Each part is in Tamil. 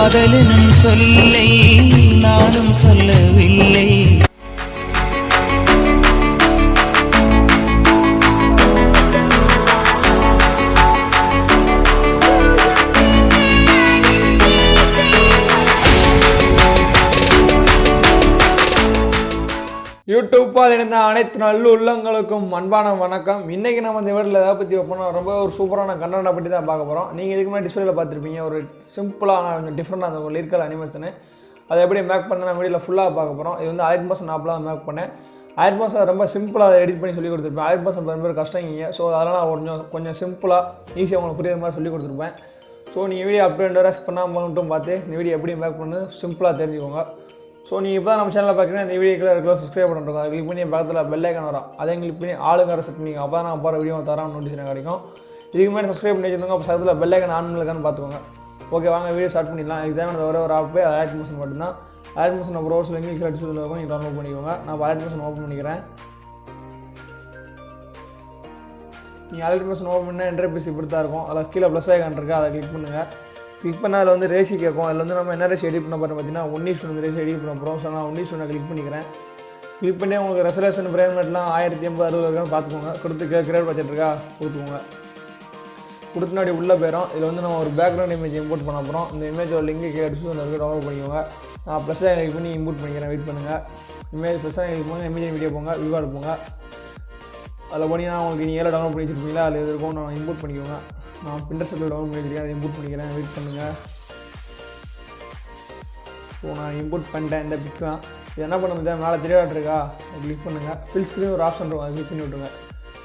காதலனும் சொல்லை நானும் சொல்லவில்லை. யூடியூப்பால் இருந்த அனைத்து நல்ல உள்ளங்களுக்கும் அன்பான வணக்கம். இன்றைக்கி நம்ம இந்த வீட்டில் எதை பற்றி வைப்போம்னா ரொம்ப ஒரு சூப்பரான கண்டென்ட்டை பற்றி தான் பார்க்க போகிறோம். நீங்கள் இதுக்கு முன்னாடி டிஸ்பிளேல பார்த்துருப்பீங்க, ஒரு சிம்பிளான டிஃப்ரெண்டான ஒரு லிரிக்கல் அனிமேஷனு. அதை எப்படி மேக் பண்ண நான் வீடியோவில் ஃபுல்லாக பார்க்க போகிறோம். இது வந்து 1000% ஆப்பில் தான் மேக் பண்ணேன். 1000% ரொம்ப சிம்பிளாக அதை எடிட் பண்ணி சொல்லி கொடுத்துருப்பேன். 1000% ரொம்ப கஷ்டங்க. ஸோ அதெல்லாம் நான் கொஞ்சம் சிம்பிளாக ஈஸியாக உங்களுக்கு புரியுற மாதிரி சொல்லி கொடுத்துருப்பேன். ஸோ நீங்கள் வீடியோ அப் அண்ட் ரெஸ்ட் பண்ணாமல் மட்டும் பார்த்து இந்த வீடியோ எப்படி மேக் பண்ணு சிம்பிளாக தெரிஞ்சுக்கோங்க. ஸோ நீங்கள் இப்போ தான் நம்ம சேனலில் பார்க்குறீங்கன்னா இந்த வீடியோக்குள்ள இருக்கிற சப்ஸ்கிரைப் பண்ணிருக்கோம். அதை கிளிக் பண்ணி பக்கத்தில் பெல் ஐக்கான் வரும், அதை கிளிக் பண்ணி ஆளுங்கிற செட் பண்ணிங்க. அப்போ தான் நான் போகிற வீடியோ தரான் நோட்டிஃபிகேஷன் கிடைக்கும். இதுக்கு முன்னாடி சப்ஸ்கிரைப் பண்ணி வச்சுருந்தோங்க. அப்போ பக்கத்தில் பெல் ஐக்கான் ஆன் பண்ணிருக்கான்னு பார்த்துக்கோங்க. ஓகே, வாங்க வீடியோ ஸ்டார்ட் பண்ணிடலாம். இதுக்கு தேவையான ஒரு ஆப் Alight மட்டும்தான். Alight அப்புறம் ஒரு சில இங்கிலீஷ் அடிச்சு இருக்கும், நீங்கள் டவுன்லோட் பண்ணிக்கோங்க. நான் Alight ஓப்பன் பண்ணிக்கிறேன். நீங்கள் Alight ஓப்பன் பண்ணால் இன்டர்ஃபேஸ் இப்படி தான் இருக்கும். அதில் கீழே ப்ளஸ் ஐக்கான் இருக்குது, அதை கிளிக் பண்ணுங்கள். கிளிக் பண்ணால் அதில் வந்து ரேசி கேட்கும். அதில் வந்து நம்ம என்ன ரேசி எடிட் பண்ண போகிறோம் பார்த்தீங்கன்னா 1:1 ரேசி எடிட் பண்ண போகிறோம். ஸோ நான் 1:1 கிளிக் பண்ணிக்கிறேன். கிளிக் பண்ணி உங்களுக்கு ரெசல்யூஷன் ஃப்ரேம்ரேட்லாம் 1080-60 இருக்கான்னு பார்த்துக்கோங்க. கொடுத்து கிரேட் பட்ஜெட் இருக்கா கொடுத்துக்கோங்க. கொடுத்து நாடி உள்ளே போயிடும். இதில் வந்து நம்ம ஒரு பேக்ரவுண்ட் இமேஜ் இம்போர்ட் பண்ண போகிறோம். இந்த இமேஜோட லிங்க் கீழே டிஸ்கிரிப்ஷனில் டவுன்லோட் பண்ணிக்கோங்க. நான் ப்ளஸ் கிளிக் பண்ணி இம்போர்ட் பண்ணிக்கிறேன். வெயிட் பண்ணுங்கள். இமேஜ் ப்ளஸ் கிளிக் போங்க, இமேஜ் வீடியோ போங்க, விவாடு போங்க. அதில் போனீங்கன்னா உங்களுக்கு நீங்கள் ஏழை டவுன்லோட் பண்ணி வச்சுருப்பீங்களா, அதில் இருக்கும். நான் இம்போர்ட் பண்ணிக்கோங்க. நான் பிண்டர்ஸ்ட்டில் டவுன்லோட் பண்ணிக்கிறேன், அதை இம்போர்ட் பண்ணிக்கிறேன். வெயிட் பண்ணுங்கள். ஸோ நான் இம்போர்ட் பண்ணிட்டேன். இந்த பிக் தான். இது என்ன பண்ண முடியாது, மேலே தெரியாட்டு இருக்கா, கிளிக் பண்ணுங்கள். ஃபில் ஸ்க்ரீன் ஒரு ஆப்ஷன் இருக்கும், அதை கிளிக் பண்ணி விட்டுருங்க.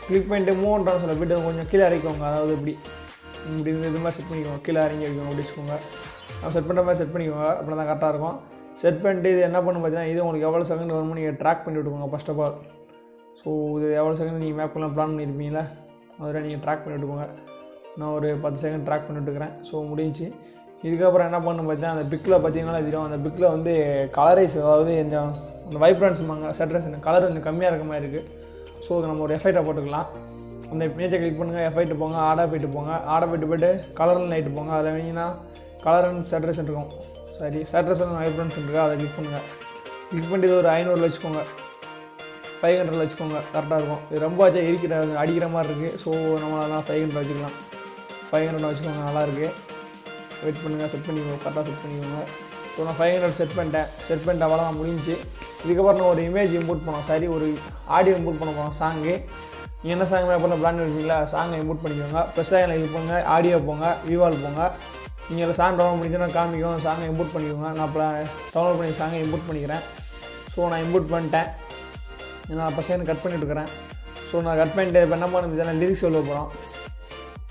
கிளிக் பண்ணிட்டு மூவ்ன்றான்னு சொல்ல போய்ட்டு கொஞ்சம் கீழே இறக்கிக்கோங்க. அதாவது இப்படி இது மாதிரி செட் பண்ணிக்கோங்க. கீழே இறங்கி வைக்கோங்க, முடிச்சுக்கோங்க. நான் செட் பண்ணுற மாதிரி செட் பண்ணிக்கோங்க. அப்படி தான் கரெக்டாக இருக்கும். செட் பண்ணிட்டு இது என்ன பண்ணு பார்த்தீங்கன்னா, இது உங்களுக்கு எவ்வளோ செகண்ட் வரும்னு நீங்கள் ட்ராக் பண்ணி விட்டுக்கோங்க ஃபர்ஸ்ட் ஆஃப் ஆல். ஸோ இது எவ்வளோ செகண்ட் நீங்கள் மேப் பண்ணலாம் பிளான் பண்ணியிருப்பீங்களா, அதில் நீங்கள் ட்ராக் பண்ணி விட்டுக்கோங்க. நான் ஒரு 10 செகண்ட் ட்ராக் பண்ணிட்டுருக்கிறேன். ஸோ முடிஞ்சு. இதுக்கப்புறம் என்ன பண்ணணும் பார்த்தீங்கன்னா, அந்த பிக்கில் பார்த்தீங்கன்னா தெரியும், அந்த பிக்கில் வந்து கலரைஸ், அதாவது அந்த வைப்ரன்ஸ்மாங்க சேட்ரேஷன் கலர் கொஞ்சம் கம்மியாக இருக்க மாதிரி இருக்குது. ஸோ நம்ம ஒரு எஃபெக்டை போட்டுக்கலாம். அந்த இமேஜை கிளிக் பண்ணுங்கள், எஃபெக்ட் போங்க, ஆடாக போய்ட்டு கலர் லைட்டு போங்க. அதில் வேணிங்கன்னா கலர் அண்ட் சேட்ரேஷன் இருக்கும். சரி, சேட்ரேஷன் வைப்ரன்ஸ் இருக்கா, அதை கிளிக் பண்ணுங்கள். கிளிக் பண்ணிட்டு இது ஒரு 500 வச்சுக்கோங்க, 500 வச்சுக்கோங்க. கரெக்டாக இருக்கும். இது ரொம்ப அடிக்கிற மாதிரி இருக்குது. ஸோ நம்ம அதெல்லாம் 500 வச்சுக்கலாம். 500 வச்சுக்கோங்க, நல்லாயிருக்கு. வெயிட் பண்ணுங்கள், செட் பண்ணிக்கோங்க, கரெக்டாக செட் பண்ணிக்கோங்க. ஸோ நான் 500 செட் பண்ணிட்டு அவ்வளோ முடிஞ்சு. இதுக்கப்புறம் நான் ஒரு இமேஜ் இம்போர்ட் பண்ணோம். சரி, ஒரு ஆடியோ இம்போர்ட் பண்ண போகிறோம். சாங்கு நீங்கள் என்ன சாங் மேப் பண்ண பிளான் இருக்கீங்களா, சாங்கை இம்போர்ட் பண்ணிக்கோங்க. ப்ளஸ் கிளிக் போங்க, ஆடியோ போங்க, விவால் போங்க. நீங்கள் சாங் டவுன்லோட் பண்ணிங்கன்னா காமிக்கும், சாங்கை இம்போர்ட் பண்ணிக்கோங்க. நான் இப்போ டவுன்லோட் பண்ணி சாங்கை இம்போர்ட் பண்ணிக்கிறேன். ஸோ நான் இம்போர்ட் பண்ணிட்டேன். நான் பசங்க கட் பண்ணிட்டு இருக்கிறேன். ஸோ நான் கட் பண்ணிட்டு இப்போ என்ன பண்ண லிரிக்ஸ் எழுத போகிறோம்.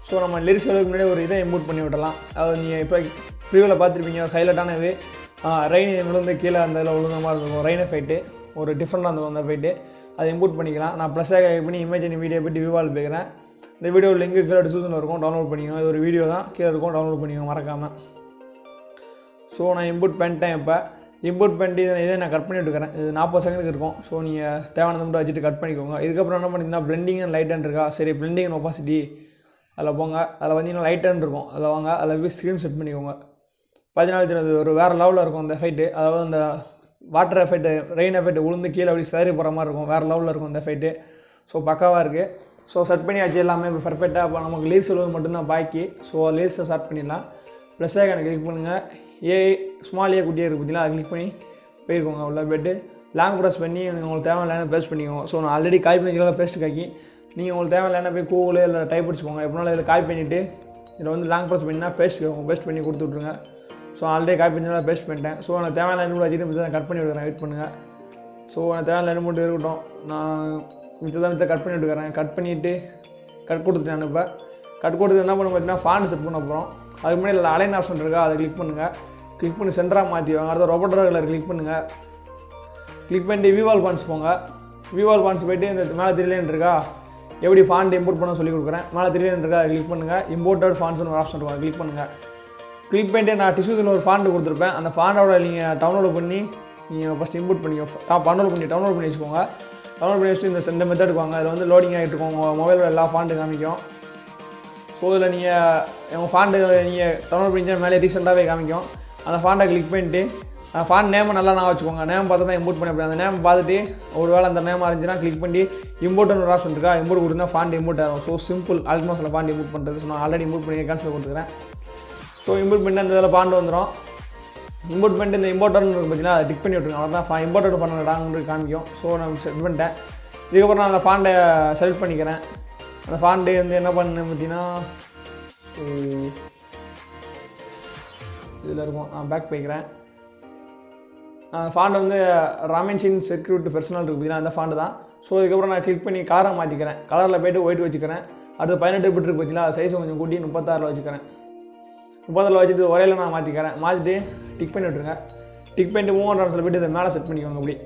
ஸோ நம்ம லிரிக்ஸ் எழுதுக்கு முன்னாடி ஒரு இதை இம்போர்ட் பண்ணி விடலாம். அது நீங்கள் இப்போ ப்ரிவியூவில் பார்த்துருப்பீங்க, ஹைலைட்டான இது ரெயின் விழுந்து கீழே அந்த இதில் விழுந்த மாதிரி இருக்கும். ரெயின் எஃபெக்ட்டு ஒரு டிஃப்ரெண்டாக அந்த எஃபெக்ட்டு, அதை இம்போர்ட் பண்ணிக்கலாம். நான் ப்ளஸ்ஸாக பண்ணி இமேஜ் வீடியோ போய்ட்டு விவால் போய்க்கிறேன். இந்த வீடியோ லிங்க் கீழே டிஸ்கிரிப்ஷனில் இருக்கும், டவுன்லோட் பண்ணிக்கோங்க. இது ஒரு வீடியோ தான், கீழே இருக்கும், டவுன்லோட் பண்ணிக்கோங்க மறக்காமல். ஸோ நான் இம்போர்ட் பண்ணிட்டேன். இப்போ இம்போர்ட் பண்ணிட்டு இதை நான் கட் பண்ணிட்டு இருக்கிறேன். இது 40 செகண்டுக்கு இருக்கும். ஸோ நீங்கள் தேவையானது மட்டும் வச்சுட்டு கட் பண்ணிக்கோங்க. இதுக்கப்புறம் என்ன பண்ணிங்கன்னா பிளெண்டிங் அண்ட் லைட் அண்ட் இருக்கா, சரி பிளெண்டிங் அண்ட் ஒப்பாசிட்டி அதில் போங்க. அதில் வந்தீங்கன்னா லைட் அண்ட் இருக்கும், அதில் வாங்க. அதில் போய் ஸ்க்ரீன் செட் பண்ணிக்கோங்க. 14 ஒரு வேறு லெவலில் இருக்கும் அந்த எஃபெக்ட்டு. அதாவது அந்த வாட்டர் எஃபெக்ட்டு, ரெயின் எஃபெக்ட் விழுந்து கீழே அப்படி சேரி போகிற மாதிரி இருக்கும். வேறு லெவலில் இருக்கும் அந்த எஃபெக்ட்டு. ஸோ பக்காவாக இருக்குது. ஸோ செட் பண்ணியாச்சு எல்லாமே இப்போ பர்ஃபெக்டாக. அப்போ நமக்கு லிரிக்ஸ் எழுவது மட்டும்தான் பாக்கி. ஸோ லிரிக்ஸை ஸ்டார்ட் பண்ணிடலாம். ப்ளஸ் ஐக்கானை கிளிக் பண்ணுங்கள். ஸ்மால் குட்டியாக இருக்குது பார்த்தீங்களா, அதை கிளிக் பண்ணி போயிருக்கோங்க. உள்ள போய்ட்டு லாங் ப்ரெஸ் பண்ணி உங்களுக்கு தேவையில்லைன்னா பேஸ்ட் பண்ணிக்கோங்க. ஸோ நான் ஆல்ரெடி காய் பண்ணிக்கலாம் பேஸ்ட் காக்கி. நீங்கள் உங்களுக்கு தேவையில்லைன்னா போய் கூகுள் இல்லை டைப் அடிச்சுக்கோங்க. எப்படினாலும் இதில் காய் பண்ணிவிட்டு இதில் வந்து லாங் ப்ரெஸ் பண்ணினா பேஸ்ட் பண்ணி கொடுத்து விட்ருங்க. ஸோ ஆல்ரெடி காய் பண்ணி பேஸ்ட் பண்ணிட்டேன். ஸோ எனக்கு தேவையான இன்னும் வச்சுட்டு நான் கட் பண்ணி விடுறேன். வெயிட் பண்ணுங்கள். ஸோ எனக்கு தேவையான இன்னும் மட்டும் இருக்கட்டும். நான் மித்த கட் பண்ணி விட்டுக்கிறேன். கட் பண்ணிவிட்டு கட் கொடுத்துட்டேன். இப்போ கட் கொடுத்து என்ன பண்ண பார்த்தீங்கன்னா ஃபாண்ட் செட் பண்ண போகிறோம். அதுக்கு முன்னாடி இல்லை அலைன் ஆப்ஷன் இருக்கா, அதை கிளிக் பண்ணுங்கள். கிளிக் பண்ணி சென்டராக மாற்றிவாங்க. அடுத்த ரோபோட் கலர் கிளிக் பண்ணுங்கள். கிளிக் பண்ணிட்டு விவால் பான்ஸ் போங்க. விவால் பான்ஸ் போய்ட்டு இந்த மேலே திரிலேன் இருக்கா, எப்படி ஃபாண்ட் இம்போர்ட் பண்ண சொல்லி கொடுக்குறேன். மேலே திரிலேன் இருக்கா, அதை கிளிக் பண்ணுங்கள். இம்போர்ட்டட் ஃபாண்ட்ஸ்னு ஒரு ஆப்ஷன் இருக்கும், அதை கிளிக் பண்ணுங்கள். கிளிக் பண்ணிட்டு நான் டிஷ்யூஸில் ஒரு ஃபாண்ட் கொடுத்துருப்பேன். அந்த ஃபாண்டோட நீங்கள் டவுன்லோட் பண்ணி நீங்கள் ஃபஸ்ட் இம்போர்ட் பண்ணிக்கோ. டவுன்லோட் பண்ணி வச்சுக்கோங்க. டவுன்லோட் பண்ணி வச்சுட்டு இந்த மெத்தடுக்கு வாங்க. அதில் வந்து லோடிங் ஆகிட்டு இருக்கும். உங்கள் மொபைலில் எல்லா ஃபாண்ட்டு காமிக்கும். ஸோ இதில் நீங்கள் உங்கள் ஃபாண்ட்டு நீங்கள் டவுன்லோட் பண்ணிங்கன்னா மேலே ரீசெண்டாகவே காமிக்கும். அந்த ஃபாண்டை கிளிக் பண்ணிட்டு ஃபாண்ட் நேமை நல்லா நான் வச்சுக்கோங்க. நேம் பார்த்து தான் இம்போர்ட் பண்ணி அப்படி அந்த நேம் பார்த்துட்டு ஒரு வேளை அந்த நேம் இருந்துச்சுன்னா கிளிக் பண்ணி இம்போர்ட்னு ஒரு ஆப்ஷன் இருக்கா, இம்போர்ட் கொடுத்தா ஃபாண்ட் இம்போர்ட் ஆகும். ஸோ சிம்பிள் ஆல்மோஸ்ட்டில் ஃபாண்ட் இம்போர்ட் பண்ணுறது. ஸோ நான் ஆல்ரெடி இம்போர்ட் பண்ணி கேன்சல் கொடுத்துக்கிறேன். ஸோ இம்போர்ட் பண்ணி அந்த இதில் ஃபாண்ட் வந்துடும். இம்போர்ட் பண்ணிட்டு இந்த இம்போர்ட்டர்னு பார்த்தீங்கன்னா அதை டிக் பண்ணி விட்ருங்க. அவ்வளோதான் இம்போர்ட் பண்ணடான்னு காமிக்கும். ஸோ நான் செட் பண்ணிட்டேன். இதுக்கப்புறம் நான் அந்த ஃபாண்டை செலக்ட் பண்ணிக்கிறேன். அந்த ஃபாண்டு வந்து என்ன பண்ணேன் பார்த்தீங்கன்னா இதில் இருக்கும். நான் பேக் போய்க்கிறேன். ஃபாண்டு வந்து ராமன்ஷின் செக்யூரிட்டி பர்சனல் இருக்குது பார்த்தீங்கன்னா அந்த ஃபாண்டு தான். ஸோ இதுக்கப்புறம் நான் கிளிக் பண்ணி காரை மாற்றிக்கிறேன். கலரில் போய்ட்டு ஒயிட் வச்சுக்கிறேன். அடுத்து 18 பிட் இருக்குது பார்த்தீங்கன்னா சைஸை கொஞ்சம் கூட்டி 36 வச்சுக்கிறேன். 36 வச்சுட்டு ஒரேயில் நான் மாற்றிட்டு டிக் பண்ணி விட்ருங்க. டிக் பண்ணிட்டு மூவ் ஆன்ஸில் போய்ட்டு இதை மேலே செட் பண்ணிக்கோங்க. அப்படி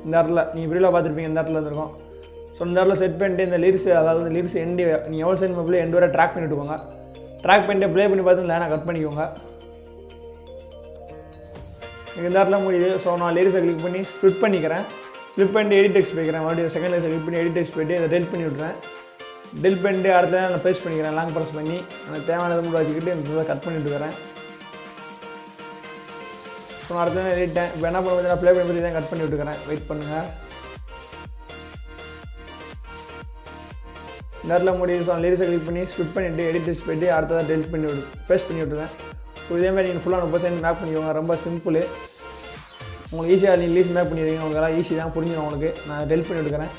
இந்த இடத்துல நீங்கள் வீடியோவில் பார்த்துருப்பீங்க, இந்த இடத்துல இருக்கும். ஸோ இந்த இடத்துல செட் பண்ணிட்டு இந்த லிரிக்ஸ், அதாவது இந்த லிரிக்ஸ் எண்டு நீங்கள் எவ்வளோ சென்ட் மொபைல் எண்டு வரை ட்ராக் பண்ணி விட்டுக்கோங்க. ட்ராக் பண்ணிட்டு ப்ளே பண்ணி பார்த்து லைனாக கட் பண்ணிக்கோங்க. இந்த இடத்துல முடியுது. ஸோ நான் லிரிக்ஸை கிளிக் பண்ணி ஸ்ப்ளிட் பண்ணிக்கிறேன். ஸ்ப்ளிட் பண்ணிட்டு எடிட் டெக்ஸ்ட் போய்க்கிறேன். மறுபடியும் செகண்ட் லிரிக்ஸை கிளிக் பண்ணி எடிட் டெக்ஸ்ட் போய்ட்டு இதை டெலிட் பண்ணி விட்றேன். டெலிட் பண்ணிட்டு அடுத்த நான் பேஸ்ட் பண்ணிக்கிறேன். லாங் ப்ரெஸ் பண்ணி எனக்கு தேவையானது மட்டும் வச்சுக்கிட்டு இந்த கட் பண்ணிட்டு வரேன். ஸோ நான் அடுத்த எடிட்டேன். இப்போ என்ன பண்ண ப்ளே பண்ணி பற்றி தான் கட் பண்ணி விட்டுக்கிறேன். வெயிட் பண்ணுங்கள். இந்த இடத்துல முடியுது. ஸோ லிரிக்ஸை கிளிக் பண்ணி ஸ்ப்ளிட் பண்ணிவிட்டு எடிட் டெக்ஸ்ட் போய்ட்டு அடுத்ததாக டெலிட் பண்ணி பேஸ்ட் பண்ணி விட்டுருவேன். ஸோ இதேமாதிரி நீங்கள் ஃபுல்லாக 30% மேப் பண்ணிக்கோங்க. ரொம்ப சிம்பிள். உங்களுக்கு ஈஸியாக நீங்கள் லீஸ் மேப் பண்ணிடுவீங்க. உங்களுக்கு எல்லாம் ஈஸி தான், புரிஞ்சிடும் உங்களுக்கு. நான் டெலிட் பண்ணி விட்டுக்கிறேன்.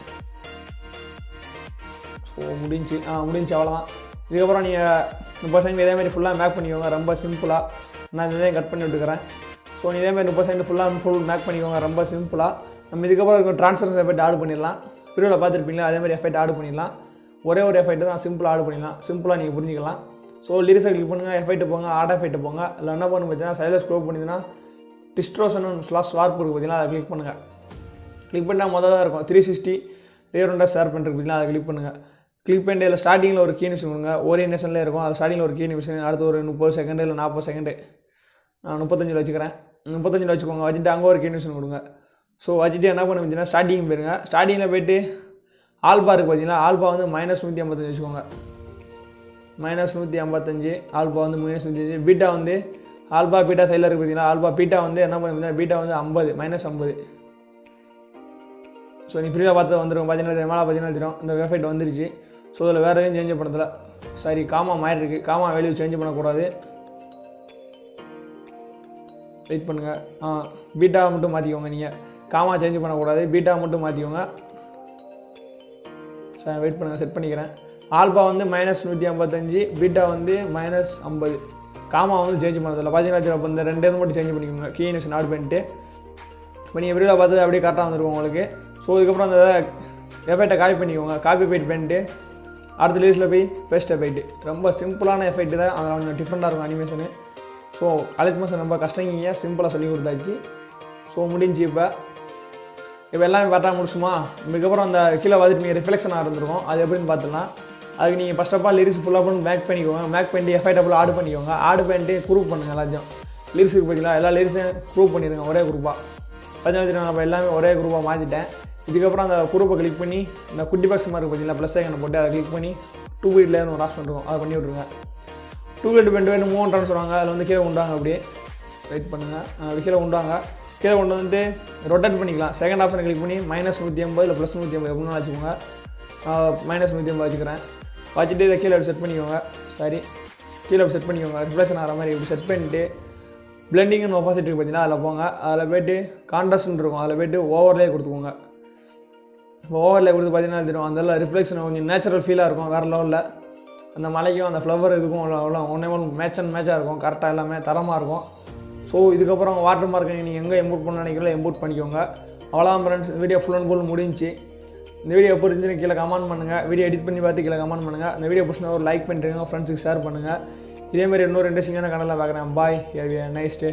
ஸோ முடிஞ்சு அவ்வளோதான். இதுக்கப்புறம் நீங்கள் 30% இதேமாதிரி ஃபுல்லாக மேப் பண்ணிக்கோங்க. ரொம்ப சிம்பிளாக. நான் இதே கட் பண்ணி விட்டுக்கிறேன். ஸோ இதேமாதிரி 30% ஃபுல் மேப் பண்ணிக்கோங்க. ரொம்ப சிம்பிளாக. நம்ம இதுக்கப்புறம் ட்ரான்ஸ்ஃபர் எஃபெக்ட் ஆட் பண்ணிடலாம். வீடியோவில் பார்த்துருப்பீங்களா, அதேமாதிரி எஃபெக்ட் ஆட் பண்ணிடலாம். ஒரே ஒரு எஃபெக்ட் தான் சிம்பிளாக ஆட் பண்ணிடலாம். சிம்பிளாக நீங்கள் புரிஞ்சிக்கலாம். ஸோ லிரிக்ஸை கிளிக் பண்ணுங்கள், எஃபெக்ட் போங்க, ஆட் எஃபெக்ட் போங்க. இல்லை என்ன பண்ணு பார்த்தீங்கன்னா சைடில் ஸ்க்ரோல் பண்ணிங்கன்னா டிஸ்ட்ரோஷன் /ஸ்வார்ப் இருக்குது பார்த்தீங்கன்னா அதை கிளிக் பண்ணுங்கள். கிளிக் பண்ணால் முதல்ல தான் இருக்கும் 360 ரேரண்டாக ஷேர் பண்ணுறது பார்த்தீங்கன்னா அதை கிளிக் பண்ணுங்கள். கிளிக் பண்ணிட்டு இதில் ஸ்டார்டிங்கில் ஒரு கீ நிமிஷம் கொடுங்க. ஓரியன்டேஷன்லேயே இருக்கும். அது ஸ்டார்டிங்கில் ஒரு கீ நிமிஷம், அடுத்து ஒரு 30 செகண்ட் இல்லை 40 செகண்டு. நான் 35 வச்சுக்கிறேன். 35 வச்சுக்கோங்க. வச்சுட்டு அங்கே ஒரு கீ நிமிஷம் கொடுங்க. ஸோ வச்சுட்டு என்ன பண்ண பார்த்தீங்கன்னா ஸ்டார்டிங் போயிருங்க. ஸ்டார்டிங்கில் போய்ட்டு ஆல்பா இருக்குது பார்த்தீங்கன்னா ஆல்பா வந்து -155 வச்சுக்கோங்க. -155 ஆல்பா வந்து -155. பீட்டா வந்து ஆல்பா பீட்டா சைடில் இருக்குது பார்த்தீங்கன்னா ஆல்பா பீட்டா வந்து என்ன பண்ணி பீட்டா வந்து 50 -50. ஸோ நீ ஃப்ரீயாக பார்த்து வந்துடும். மேலே பார்த்தீங்கன்னா தெரியும் இந்த வெப்சைட் வந்துருச்சு. ஸோ இதில் வேறு எதுவும் சேஞ்ச் பண்ணதில்ல. சரி, காமா மாறி இருக்குது. காமா வேல்யூ சேஞ்ச் பண்ணக்கூடாது. வெயிட் பண்ணுங்கள். பீட்டா மட்டும் மாற்றிக்கோங்க. நீங்கள் காமா சேஞ்ச் பண்ணக்கூடாது. பீட்டா மட்டும் மாற்றிக்கோங்க. சார் வெயிட் பண்ணுங்கள், செட் பண்ணிக்கிறேன். ஆல்பா வந்து -155, பீட்டா வந்து -50. காமா வந்து சேஞ்ச் பண்ணதில்லை. பார்த்தீங்கன்னா அப்போ இந்த 2 மட்டும் சேஞ்ச் பண்ணிக்கோங்க. கீ நிமிஷன் ஆட் பண்ணிட்டு இப்போ நீங்கள் வீடியோவில் பார்த்து அப்படியே கரெக்டாக வந்துருக்கும் உங்களுக்கு. ஸோ இதுக்கப்புறம் அந்த எஃபெக்டை காப்பி பண்ணிக்கோங்க. காப்பி பேட் பண்ணிட்டு அடுத்த லிஸ்ட்டில் போய் பேஸ்ட் எஃபெக்ட். ரொம்ப சிம்பிளான எஃபெக்ட் தான். அதில் கொஞ்சம் டிஃப்ரெண்ட்டாக இருக்கும் அனிமேஷனு. ஸோ அலைட் ரொம்ப கஷ்டங்க, சிம்பிளாக சொல்லி கொடுத்தாச்சு. ஸோ முடிஞ்சு இப்போ எல்லாமே கரெக்டாக முடிச்சுமா. இதுக்கப்புறம் அந்த கீழே பார்த்துட்டு நீங்கள் ரிஃப்ளெக்ஷனாக இருந்திருக்கும். அது எப்படின்னு பார்த்துக்கலாம். அதுக்கு நீங்கள் ஃபஸ்ட் ஆஃப் ஆல் லிரிக்ஸ் ஃபுல்லாக பண்ணி மேக் பண்ணிக்கோங்க. மேக் பண்ணிட்டு எஃபெக்டபுள் ஆட் பண்ணிக்கோங்க. ஆட் பண்ணிட்டு குரூப் பண்ணுங்கள். எல்லாத்தையும் லிரிக்ஸுக்கு பார்த்தீங்களா எல்லா லிரிக்ஸையும் குரூப் பண்ணிடுங்க ஒரே குரூப்பாக. பார்த்தீங்கன்னா நம்ம எல்லாமே ஒரே குரூப்பாக மாற்றிட்டேன். இதுக்கப்புறம் அந்த குரூப்பை கிளிக் பண்ணி இந்த குட்டி பாக்ஸ் மாதிரி பார்த்தீங்களா ப்ளஸ் ஐக்கனை போட்டு அதை கிளிக் பண்ணி 2 பீட்லேருந்து ஒரு ஆப்ஷன் இருக்கும். அதை பண்ணி விட்ருங்க. 2 பீட் பண்ணிட்டு மூவ் பண்ணுறான்னு சொல்லுவாங்க. அதில் வந்து கீழே உண்டாங்க. அப்படியே வெயிட் பண்ணுங்கள். கீழே உண்டாங்க. கீழே கொண்டு வந்துட்டு ரொட்டேட் பண்ணிக்கலாம். செகண்ட் ஆப்ஷனை கிளிக் பண்ணி -150 இல்லை +150 எப்படின்னா வச்சுக்கோங்க. -150 வச்சுக்கிறேன். வச்சுட்டு இதை கீழே செட் பண்ணிக்கோங்க. சரி, கீழே செட் பண்ணிக்கோங்க. ரிஃப்ளெக்ஷன் ஆகிற மாதிரி இப்படி செட் பண்ணிட்டு பிளெண்டிங்னு ஆப்போசிட் பார்த்தீங்கன்னா அதில் போங்க. அதில் போய்ட்டு கான்ட்ராஸ்ட்னு இருக்கும். அதில் போய்ட்டு ஓவர்லே கொடுத்துக்கோங்க. இப்போ ஓவர்லே கொடுத்து பார்த்தீங்கன்னா தெரியும் அந்த ரிஃப்ளெக்ஷன் கொஞ்சம் நேச்சுரல் ஃபீலாக இருக்கும். வேறு லெவலில் அந்த மலைக்கும் அந்த ஃப்ளவர் இதுக்கும் ஒன்றே மேட்சாக இருக்கும். கரெக்டாக எல்லாமே தரமாக இருக்கும். ஸோ இதுக்கப்புறம் வாட்டர் மார்க்கை நீங்கள் எங்கே இம்போர்ட் பண்ண நினைக்கிறீங்களோ இம்போர்ட் பண்ணிக்கோங்க. அவ்வளோதான் friends. Video full and full முடிஞ்சு. இந்த வீடியோ எப்போ இருந்துச்சுன்னு கீழே கமெண்ட் பண்ணுங்கள். வீடியோ எடிட் பண்ணி பார்த்து கீழே கமெண்ட் பண்ணுங்கள். இந்த வீடியோ பிடிச்சினா ஒரு லைக் பண்ணிட்டுருங்க. ஃப்ரெண்ட்ஸுக்கு ஷேர் பண்ணுங்கள். இதேமாதிரி இன்னொரு இன்ட்ரெஸ்டிங்கான கனெல்லாம் பார்க்குறேன். பாய், ஹேவ் எ நைஸ் டே.